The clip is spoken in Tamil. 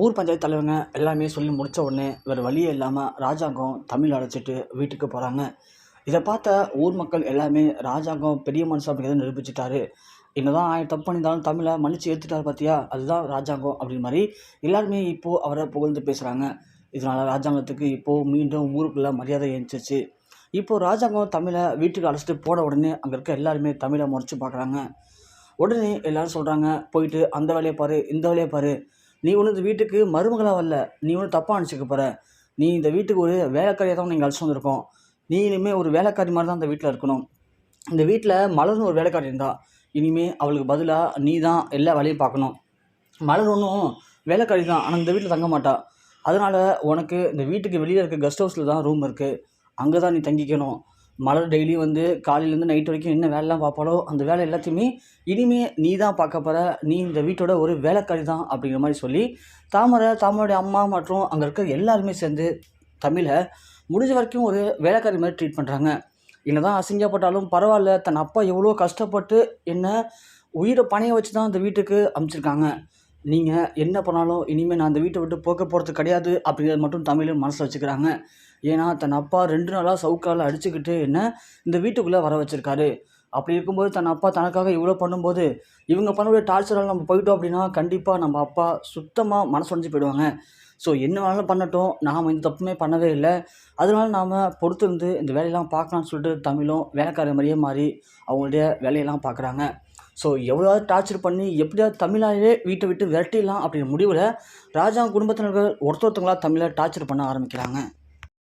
ஊர் பஞ்சாயத்து தலைவங்க எல்லாமே சொல்லி முடித்த உடனே வேறு வழியே இல்லாமல் ராஜாங்கம் தமிழ் அழைச்சிட்டு வீட்டுக்கு போகிறாங்க. இதை பார்த்த ஊர் மக்கள் எல்லாமே ராஜாங்கம் பெரிய மனுஷன் அப்படிங்கிறத நிரூபிச்சிட்டாரு. என்னதான் ஆயிரம் தப்பு பண்ணியிருந்தாலும் தமிழை மன்னிச்சு ஏற்றுட்டார் பார்த்தியா, அதுதான் ராஜாங்கம் அப்படின்ற மாதிரி எல்லாருமே இப்போது அவரை புகழ்ந்து பேசுகிறாங்க. இதனால் ராஜாங்கத்துக்கு இப்போது மீண்டும் ஊருக்குள்ளே மரியாதை எழுந்துச்சு. இப்போது ராஜாங்கம் தமிழை வீட்டுக்கு அழைச்சிட்டு போன உடனே அங்கே இருக்க எல்லாருமே தமிழை முறைச்சி பார்க்குறாங்க. உடனே எல்லோரும் சொல்கிறாங்க, போயிட்டு அந்த வேலையை பாரு, இந்த வேலையை பாரு, நீ ஒன்று இந்த வீட்டுக்கு மருமகளாக வரல, நீ ஒன்று தப்பாக நினச்சிக்க போகிற, நீ இந்த வீட்டுக்கு ஒரு வேலைக்காரியாக தான் நீங்கள் அழைச்சி வந்திருக்கோம், நீ இனிமேல் ஒரு வேலைக்காரி மாதிரி தான் இந்த வீட்டில் இருக்கணும். இந்த வீட்டில் மலர்னு ஒரு வேலைக்காரி இருந்தா, இனிமேல் அவளுக்கு பதிலாக நீ தான் எல்லா வேலையும் பார்க்கணும். மலர் ஒன்றும் வேலைக்காரி தான், ஆனால் இந்த வீட்டில் தங்க மாட்டா. அதனால் உனக்கு இந்த வீட்டுக்கு வெளியில் இருக்க கெஸ்ட் ஹவுஸில் தான் ரூம் இருக்குது, அங்கே தான் நீ தங்கிக்கணும். மலர் டெய்லி வந்து காலையிலேருந்து நைட் வரைக்கும் என்ன வேலைலாம் பார்ப்பாளோ அந்த வேலை எல்லாத்தையுமே இனிமேல் நீ தான் பார்க்க போகிற, நீ இந்த வீட்டோட ஒரு வேலைக்காரி தான் அப்படிங்கிற மாதிரி சொல்லி தாமரையோடைய அம்மா மற்றும் அங்கே இருக்க எல்லாருமே சேர்ந்து தமிழை முடிஞ்ச வரைக்கும் ஒரு வேலைக்காரி மாதிரி ட்ரீட் பண்ணுறாங்க. என்ன தான் அசிங்கப்பட்டாலும் பரவாயில்ல, தன் அப்பா எவ்வளோ கஷ்டப்பட்டு என்ன உயிரை பணைய வச்சு தான் அந்த வீட்டுக்கு அனுப்பிச்சிருக்காங்க. நீங்கள் என்ன பண்ணாலும் இனிமேல் நான் அந்த வீட்டை விட்டு போக போகிறது கிடையாது அப்படிங்கிறது மட்டும் தமிழ் மனசில் வச்சுக்கிறாங்க. ஏன்னா தன் அப்பா 2 நாளாக சவுக்கால் அடிச்சுக்கிட்டு என்ன இந்த வீட்டுக்குள்ளே வர வச்சுருக்காரு. அப்படி இருக்கும்போது தன் அப்பா தனக்காக இவ்வளோ பண்ணும்போது இவங்க பண்ணக்கூடிய டார்ச்சரால் நம்ம போயிட்டோம் அப்படின்னா கண்டிப்பாக நம்ம அப்பா சுத்தமாக மனசு உடைஞ்சு போயிடுவாங்க. ஸோ என்ன வேணாலும் பண்ணட்டும், நாம் இந்த தப்புமே பண்ணவே இல்லை, அதனால நாம் பொறுத்திருந்து இந்த வேலையெல்லாம் பார்க்கலான்னு சொல்லிட்டு தமிழும் வேலைக்கார மாதிரியே மாறி அவங்களுடைய வேலையெல்லாம் பார்க்குறாங்க. ஸோ எவ்வளோவாவது டார்ச்சர் பண்ணி எப்படியாவது தமிழாலே வீட்டை விட்டு விரட்டிடலாம் அப்படிங்கிற முடிவில் ராஜா குடும்பத்தினர்கள் ஒருத்தொருத்தங்களாக தமிழை டார்ச்சர் பண்ண ஆரம்பிக்கிறாங்க.